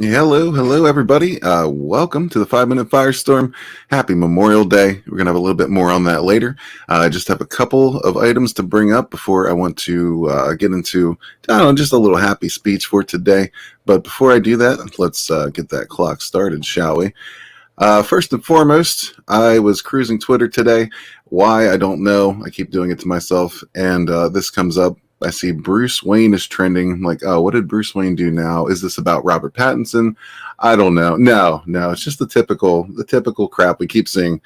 Hello, everybody. Welcome to the 5-Minute Firestorm. Happy Memorial Day. We're going to have a little bit more on that later. I just have a couple of items to bring up before I want to get into, just a little happy speech for today. But before I do that, let's get that clock started, shall we? First and foremost, I was cruising Twitter today. Why, I don't know. I keep doing it to myself. And this comes up. I see Bruce Wayne is trending. I'm like, oh, what did Bruce Wayne do now? Is this about Robert Pattinson? I don't know. No, it's just the typical crap we keep seeing,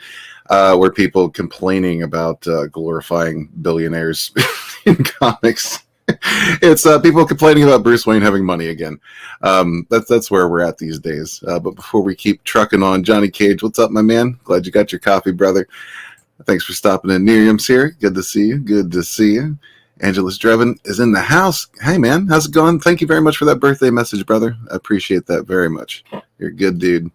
where people complaining about glorifying billionaires in comics. It's people complaining about Bruce Wayne having money again. That's where we're at these days. But before we keep trucking on, Johnny Cage, what's up, my man? Glad you got your coffee, brother. Thanks for stopping in. NyRiam's here. Good to see you. Good to see you. Angelus Drevin is in the house. Hey, man, how's it going? Thank you very much for that birthday message, brother. I appreciate that very much. You're a good dude.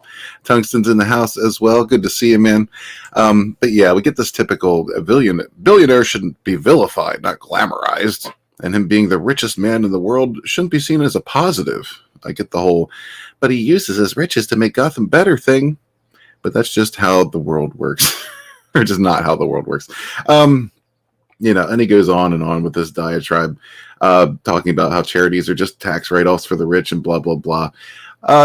Tungsten's in the house as well. Good to see you, man. But yeah, we get this typical billionaire shouldn't be vilified, not glamorized. And him being the richest man in the world shouldn't be seen as a positive. I get the whole, but he uses his riches to make Gotham better thing. But that's just how the world works. Or just not how the world works. And he goes on and on with this diatribe, talking about how charities are just tax write-offs for the rich and blah, blah, blah.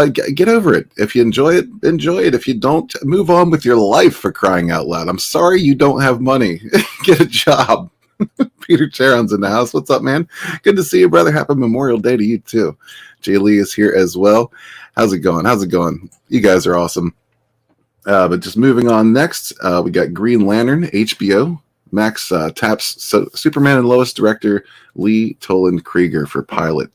Get over it. If you enjoy it, enjoy it. If you don't, move on with your life, for crying out loud. I'm sorry you don't have money. Get a job. Peter Charon's in the house. What's up, man? Good to see you, brother. Happy Memorial Day to you, too. Jay Lee is here as well. How's it going? You guys are awesome. But just moving on next, we got Green Lantern, HBO. Max taps Superman and Lois director Lee Toland Krieger for pilot.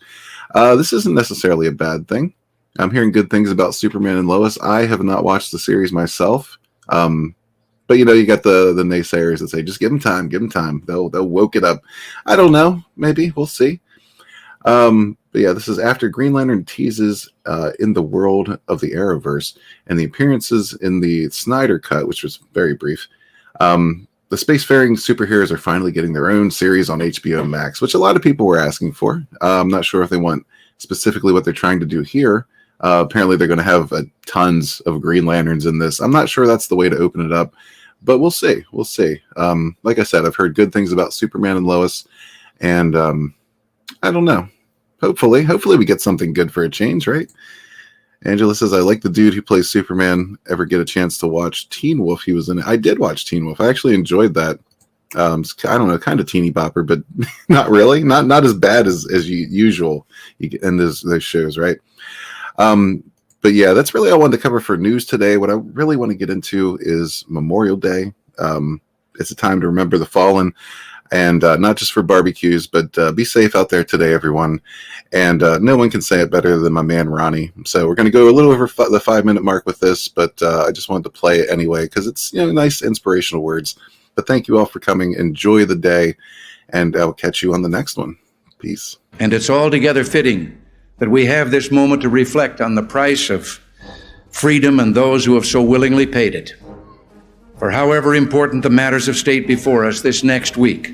This isn't necessarily a bad thing. I'm hearing good things about Superman and Lois. I have not watched the series myself. But you got the naysayers that say, just give them time. They'll woke it up. I don't know. Maybe. We'll see. But yeah, this is after Green Lantern teases in the world of the Arrowverse and the appearances in the Snyder Cut, which was very brief. The spacefaring superheroes are finally getting their own series on HBO Max, which a lot of people were asking for. I'm not sure if they want specifically what they're trying to do here. Apparently, they're going to have tons of Green Lanterns in this. I'm not sure that's the way to open it up, but we'll see. Like I said, I've heard good things about Superman and Lois, and I don't know. Hopefully we get something good for a change, right? Angela says, I like the dude who plays Superman. Ever get a chance to watch Teen Wolf? He was in it. I did watch Teen Wolf. I actually enjoyed that. I don't know, kind of teeny bopper, but not really. Not as bad as usual in those shows, right? But yeah, that's really all I wanted to cover for news today. What I really want to get into is Memorial Day. It's a time to remember the fallen. And not just for barbecues, but be safe out there today, everyone. And no one can say it better than my man, Ronnie. So we're going to go a little over the 5-minute mark with this, but I just wanted to play it anyway because it's nice, inspirational words. But thank you all for coming. Enjoy the day, and I'll catch you on the next one. Peace. And it's altogether fitting that we have this moment to reflect on the price of freedom and those who have so willingly paid it. For however important the matters of state before us this next week,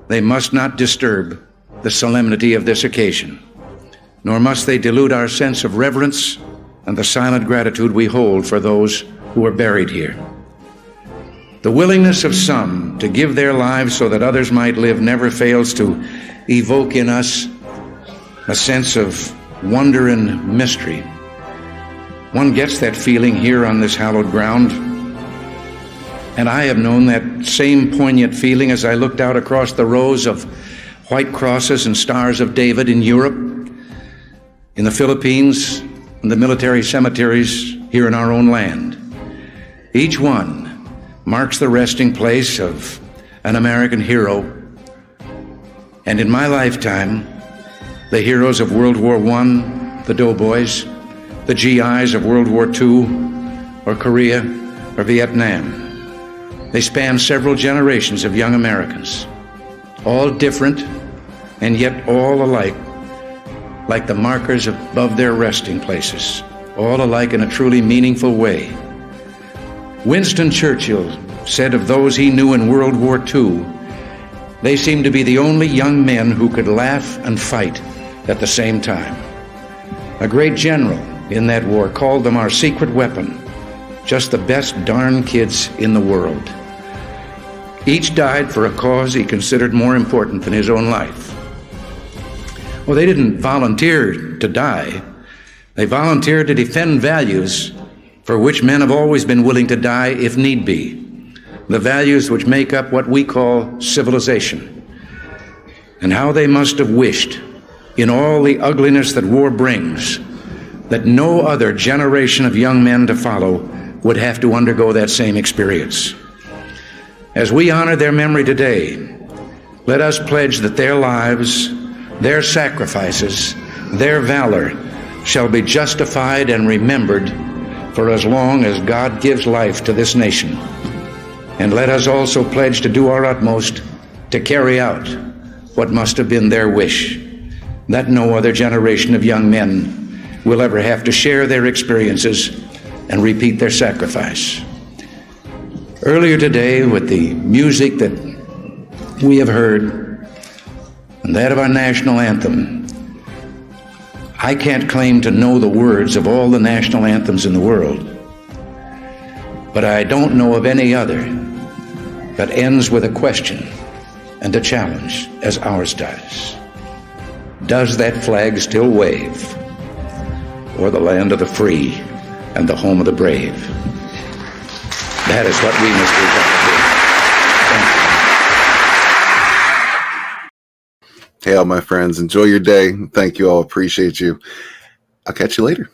they must not disturb the solemnity of this occasion, nor must they dilute our sense of reverence and the silent gratitude we hold for those who are buried here. The willingness of some to give their lives so that others might live never fails to evoke in us a sense of wonder and mystery. One gets that feeling here on this hallowed ground. And I have known that same poignant feeling as I looked out across the rows of white crosses and stars of David in Europe, in the Philippines, and the military cemeteries here in our own land. Each one marks the resting place of an American hero. And in my lifetime, the heroes of World War I, the doughboys, the GIs of World War II, or Korea, or Vietnam. They span several generations of young Americans, all different and yet all alike, like the markers above their resting places, all alike in a truly meaningful way. Winston Churchill said of those he knew in World War II, they seemed to be the only young men who could laugh and fight at the same time. A great general in that war called them our secret weapon, just the best darn kids in the world. Each died for a cause he considered more important than his own life. Well, they didn't volunteer to die. They volunteered to defend values for which men have always been willing to die if need be, the values which make up what we call civilization. And how they must have wished, in all the ugliness that war brings, that no other generation of young men to follow would have to undergo that same experience. As we honor their memory today, let us pledge that their lives, their sacrifices, their valor shall be justified and remembered for as long as God gives life to this nation. And let us also pledge to do our utmost to carry out what must have been their wish, that no other generation of young men will ever have to share their experiences and repeat their sacrifice. Earlier today, with the music that we have heard and that of our national anthem, I can't claim to know the words of all the national anthems in the world, but I don't know of any other that ends with a question and a challenge as ours does. Does that flag still wave o'er the land of the free and the home of the brave? That is what we must do. Hey, all my friends, enjoy your day. Thank you all. Appreciate you. I'll catch you later.